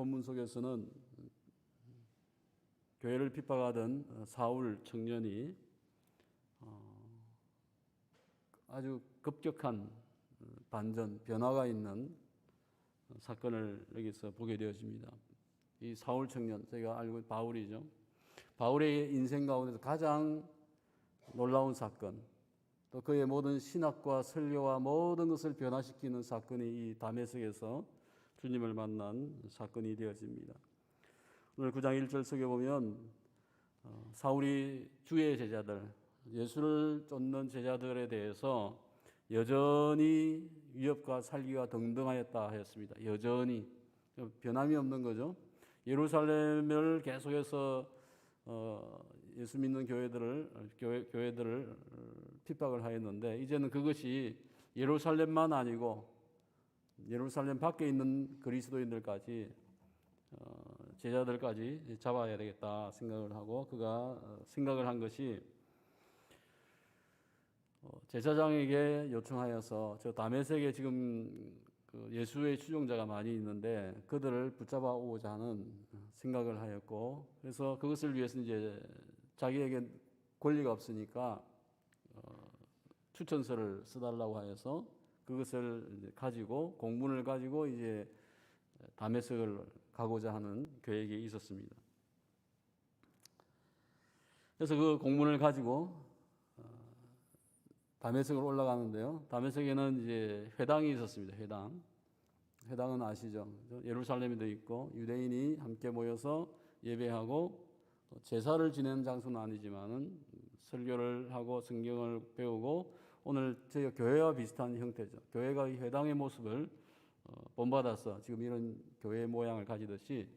본문 속에서는 교회를 핍박하던 사울 청년이 아주 급격한 반전, 변화가 있는 사건을 여기서 보게 되어집니다. 이 사울 청년, 저희가 알고 있는 바울이죠. 바울의 인생 가운데서 가장 놀라운 사건, 또 그의 모든 신학과 설교와 모든 것을 변화시키는 사건이 이 다메섹에서 주님을 만난 사건이 되어집니다. 오늘 9장 1절 속에 보면 사울이 주의 제자들, 예수를 쫓는 제자들에 대해서 여전히 위협과 살기가 등등하였다 하였습니다. 여전히 변함이 없는 거죠. 예루살렘을 계속해서 예수 믿는 교회들을 핍박을 하였는데, 이제는 그것이 예루살렘만 아니고 예루살렘 밖에 있는 그리스도인들까지 제자들까지 잡아야 되겠다 생각을 하고, 그가 생각을 한 것이 제사장에게 요청하여서 저 다메섹에 지금 예수의 추종자가 많이 있는데 그들을 붙잡아 오고자 하는 생각을 하였고, 그래서 그것을 위해서 이제 자기에게 권리가 없으니까 추천서를 써달라고 하여서 그것을 이제 가지고, 공문을 가지고 이제 다메섹을 가고자 하는 계획이 있었습니다. 그래서 그 공문을 가지고 다메섹으로 올라가는데요. 다메섹에는 이제 회당이 있었습니다. 회당은 아시죠? 예루살렘에도 있고 유대인이 함께 모여서 예배하고 제사를 지내는 장소는 아니지만은 설교를 하고 성경을 배우고, 오늘 저희 교회와 비슷한 형태죠. 교회가 이 회당의 모습을 본받아서 지금 이런 교회 모양을 가지듯이,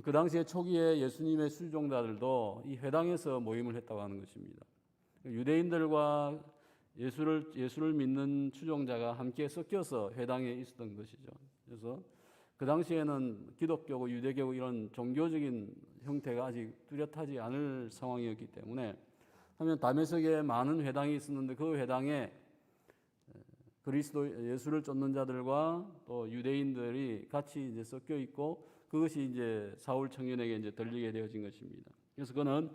그 당시에 초기에 예수님의 수종자들도 이 회당에서 모임을 했다고 하는 것입니다. 유대인들과 예수를 믿는 추종자가 함께 섞여서 회당에 있었던 것이죠. 그래서 그 당시에는 기독교고 유대교고 이런 종교적인 형태가 아직 뚜렷하지 않을 상황이었기 때문에, 하면 다메섹에 많은 회당이 있었는데 그 회당에 그리스도 예수를 쫓는 자들과 또 유대인들이 같이 이제 섞여 있고, 그것이 이제 사울 청년에게 이제 들리게 되어진 것입니다. 그래서 그는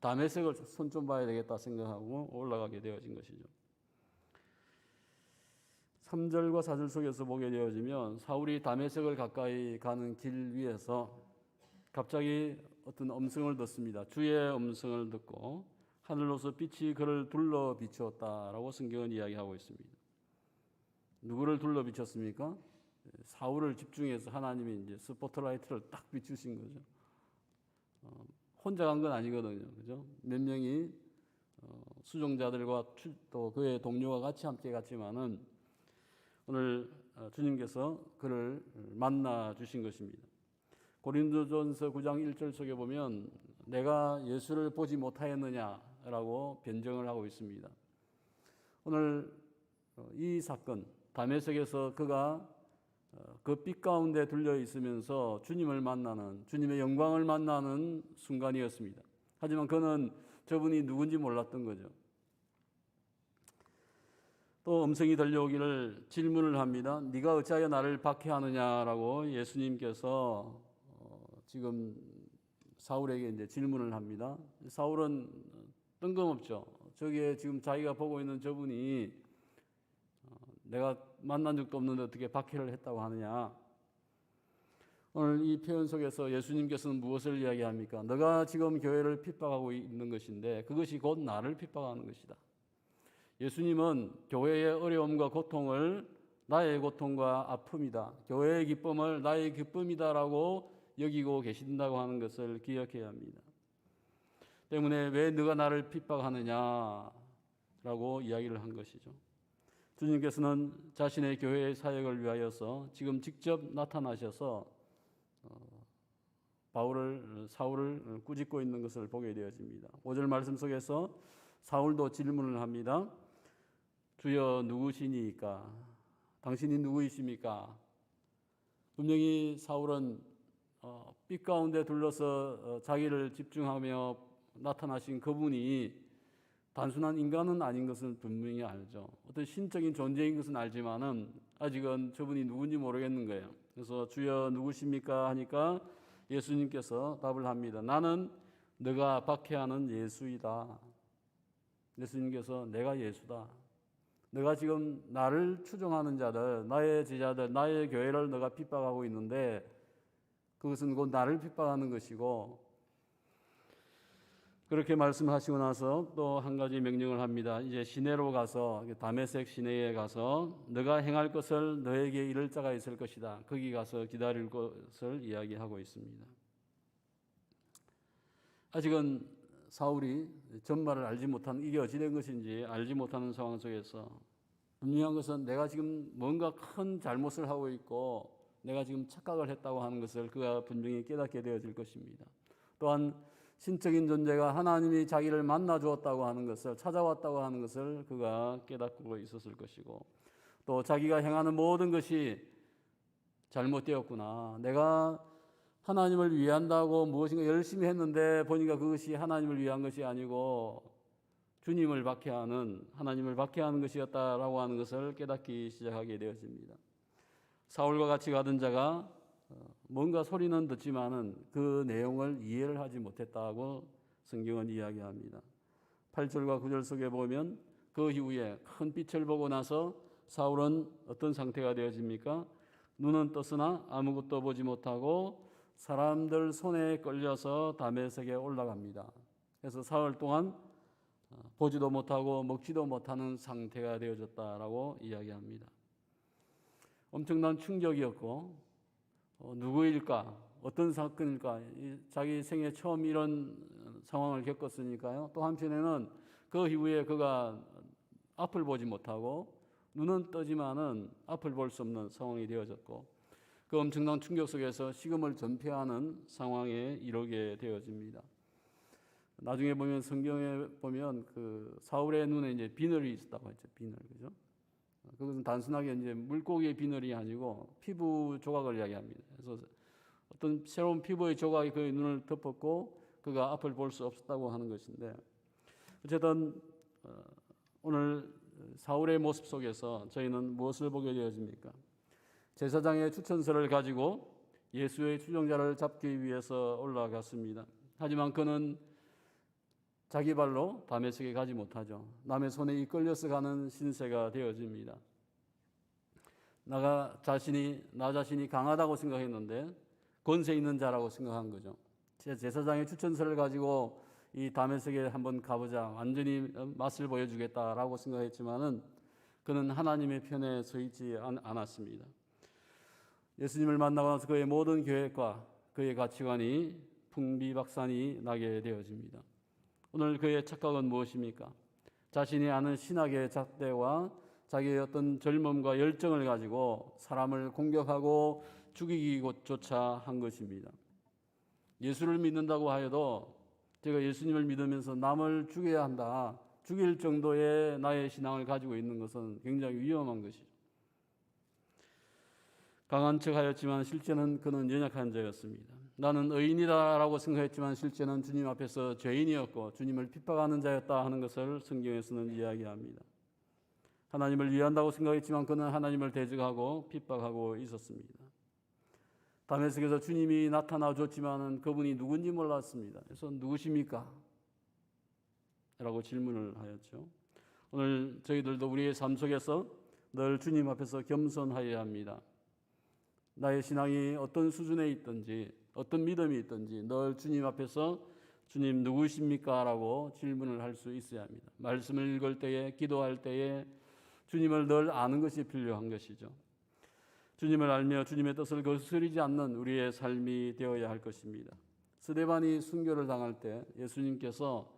다메섹을 손 좀 봐야 되겠다 생각하고 올라가게 되어진 것이죠. 3절과 4절 속에서 보게 되어지면 사울이 다메섹을 가까이 가는 길 위에서 갑자기 어떤 음성을 듣습니다. 주의 음성을 듣고 하늘로서 빛이 그를 둘러 비추었다라고 성경은 이야기하고 있습니다. 누구를 둘러 비췄습니까? 사울을 집중해서 하나님이 이제 스포트라이트를 딱 비추신 거죠. 혼자 간 건 아니거든요. 그죠? 몇 명이 수종자들과 또 그의 동료가 같이 함께 갔지만은 오늘 주님께서 그를 만나 주신 것입니다. 고린도전서 9장 1절 속에 보면 내가 예수를 보지 못하였느냐라고 변정을 하고 있습니다. 오늘 이 사건, 다메섹에서 그가 그 빛 가운데 둘려 있으면서 주님을 만나는, 주님의 영광을 만나는 순간이었습니다. 하지만 그는 저분이 누군지 몰랐던 거죠. 또 음성이 들려오기를 질문을 합니다. 네가 어찌하여 나를 박해하느냐라고 예수님께서 지금 사울에게 이제 질문을 합니다. 사울은 뜬금없죠. 저기에 지금 자기가 보고 있는 저분이 내가 만난 적도 없는데 어떻게 박해를 했다고 하느냐. 오늘 이 표현 속에서 예수님께서는 무엇을 이야기합니까? 너가 지금 교회를 핍박하고 있는 것인데 그것이 곧 나를 핍박하는 것이다. 예수님은 교회의 어려움과 고통을 나의 고통과 아픔이다, 교회의 기쁨을 나의 기쁨이다라고 여기고 계신다고 하는 것을 기억해야 합니다. 때문에 왜 너가 나를 핍박하느냐라고 이야기를 한 것이죠. 주님께서는 자신의 교회의 사역을 위하여서 지금 직접 나타나셔서 사울을 꾸짖고 있는 것을 보게 되어집니다. 5절 말씀 속에서 사울도 질문을 합니다. 주여 누구시니까? 당신이 누구이십니까? 분명히 사울은 빛 가운데 둘러서 자기를 집중하며 나타나신 그분이 단순한 인간은 아닌 것은 분명히 알죠. 어떤 신적인 존재인 것은 알지만은 아직은 저분이 누군지 모르겠는 거예요. 그래서 주여 누구십니까 하니까 예수님께서 답을 합니다. 나는 너가 박해하는 예수이다. 예수님께서 내가 예수다. 너가 지금 나를 추종하는 자들, 나의 제자들, 나의 교회를 너가 핍박하고 있는데 그것은 곧 나를 핍박하는 것이고, 그렇게 말씀하시고 나서 또 한 가지 명령을 합니다. 이제 시내로 가서, 다메섹 시내에 가서 너가 행할 것을 너에게 이를 자가 있을 것이다. 거기 가서 기다릴 것을 이야기하고 있습니다. 아직은 사울이 전말을 알지 못한, 이게 어찌 된 것인지 알지 못하는 상황 속에서 분명한 것은 내가 지금 뭔가 큰 잘못을 하고 있고 내가 지금 착각을 했다고 하는 것을 그가 분명히 깨닫게 되어질 것입니다. 또한 신적인 존재가 하나님이 자기를 만나 주었다고 하는 것을, 찾아왔다고 하는 것을 그가 깨닫고 있었을 것이고, 또 자기가 행하는 모든 것이 잘못되었구나. 내가 하나님을 위한다고 무엇인가 열심히 했는데 보니까 그것이 하나님을 위한 것이 아니고 주님을 박해하는, 하나님을 박해하는 것이었다라고 하는 것을 깨닫기 시작하게 되어집니다. 사울과 같이 가던 자가 뭔가 소리는 듣지만은 그 내용을 이해를 하지 못했다고 성경은 이야기합니다. 8절과 9절 속에 보면 그 이후에 큰 빛을 보고 나서 사울은 어떤 상태가 되어집니까? 눈은 떴으나 아무것도 보지 못하고 사람들 손에 끌려서 다메섹에 올라갑니다. 그래서 사흘 동안 보지도 못하고 먹지도 못하는 상태가 되어졌다라고 이야기합니다. 엄청난 충격이었고, 누구일까? 어떤 사건일까? 자기 생애 처음 이런 상황을 겪었으니까요. 또 한편에는 그 이후에 그가 앞을 보지 못하고 눈은 뜨지만은 앞을 볼 수 없는 상황이 되어졌고, 그 엄청난 충격 속에서 식음을 전폐하는 상황에 이르게 되어집니다. 나중에 보면 성경에 보면 그 사울의 눈에 이제 비늘이 있었다고 했죠. 비늘, 그죠? 그것은 단순하게 이제 물고기의 비늘이 아니고 피부 조각을 이야기합니다. 그래서 어떤 새로운 피부의 조각이 그의 눈을 덮었고 그가 앞을 볼 수 없었다고 하는 것인데, 어쨌든 오늘 사울의 모습 속에서 저희는 무엇을 보게 되어집니까? 제사장의 추천서를 가지고 예수의 추종자를 잡기 위해서 올라갔습니다. 하지만 그는 자기 발로 다메섹에 가지 못하죠. 남의 손에 이끌려서 가는 신세가 되어집니다. 나 자신이 강하다고 생각했는데 권세 있는 자라고 생각한 거죠. 제사장의 추천서를 가지고 이 다메섹에 한번 가보자, 완전히 맛을 보여주겠다라고 생각했지만은 그는 하나님의 편에 서 있지 않았습니다. 예수님을 만나고 나서 그의 모든 계획과 그의 가치관이 풍비박산이 나게 되어집니다. 오늘 그의 착각은 무엇입니까? 자신이 아는 신학의 잣대와 자기의 어떤 젊음과 열정을 가지고 사람을 공격하고 죽이기조차 한 것입니다. 예수를 믿는다고 하여도 제가 예수님을 믿으면서 남을 죽여야 한다, 죽일 정도의 나의 신앙을 가지고 있는 것은 굉장히 위험한 것이죠. 강한 척하였지만 실제는 그는 연약한 자였습니다. 나는 의인이다라고 생각했지만 실제는 주님 앞에서 죄인이었고 주님을 핍박하는 자였다 하는 것을 성경에서는 이야기합니다. 하나님을 위한다고 생각했지만 그는 하나님을 대적하고 핍박하고 있었습니다. 다메섹에서 주님이 나타나 줬지만은 그분이 누군지 몰랐습니다. 그래서 누구십니까? 라고 질문을 하였죠. 오늘 저희들도 우리의 삶 속에서 늘 주님 앞에서 겸손하여야 합니다. 나의 신앙이 어떤 수준에 있든지 어떤 믿음이 있든지 늘 주님 앞에서 주님 누구십니까? 라고 질문을 할 수 있어야 합니다. 말씀을 읽을 때에, 기도할 때에 주님을 늘 아는 것이 필요한 것이죠. 주님을 알며 주님의 뜻을 거스르지 않는 우리의 삶이 되어야 할 것입니다. 스데반이 순교를 당할 때 예수님께서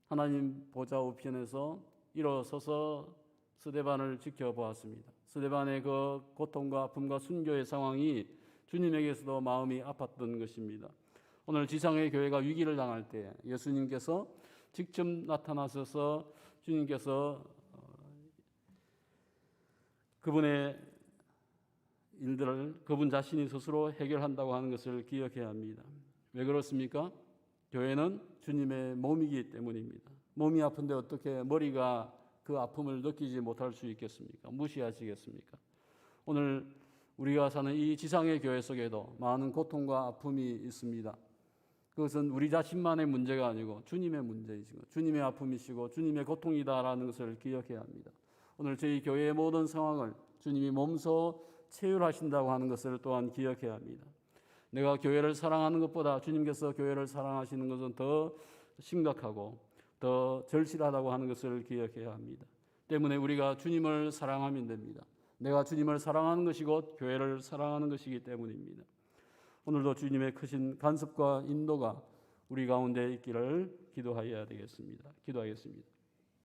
하나님 보좌 우편에서 일어서서 스데반을 지켜보았습니다. 스데반의 그 고통과 아픔과 순교의 상황이 주님에게서도 마음이 아팠던 것입니다. 오늘 지상의 교회가 위기를 당할 때 예수님께서 직접 나타나셔서 주님께서 그분의 일들을 그분 자신이 스스로 해결한다고 하는 것을 기억해야 합니다. 왜 그렇습니까? 교회는 주님의 몸이기 때문입니다. 몸이 아픈데 어떻게 머리가 그 아픔을 느끼지 못할 수 있겠습니까? 무시하시겠습니까? 오늘 우리가 사는 이 지상의 교회 속에도 많은 고통과 아픔이 있습니다. 그것은 우리 자신만의 문제가 아니고 주님의 문제이시고 주님의 아픔이시고 주님의 고통이다라는 것을 기억해야 합니다. 오늘 저희 교회의 모든 상황을 주님이 몸소 체휼하신다고 하는 것을 또한 기억해야 합니다. 내가 교회를 사랑하는 것보다 주님께서 교회를 사랑하시는 것은 더 심각하고 더 절실하다고 하는 것을 기억해야 합니다. 때문에 우리가 주님을 사랑하면 됩니다. 내가 주님을 사랑하는 것이 곧 교회를 사랑하는 것이기 때문입니다. 오늘도 주님의 크신 간섭과 인도가 우리 가운데 있기를 기도해야 되겠습니다. 기도하겠습니다.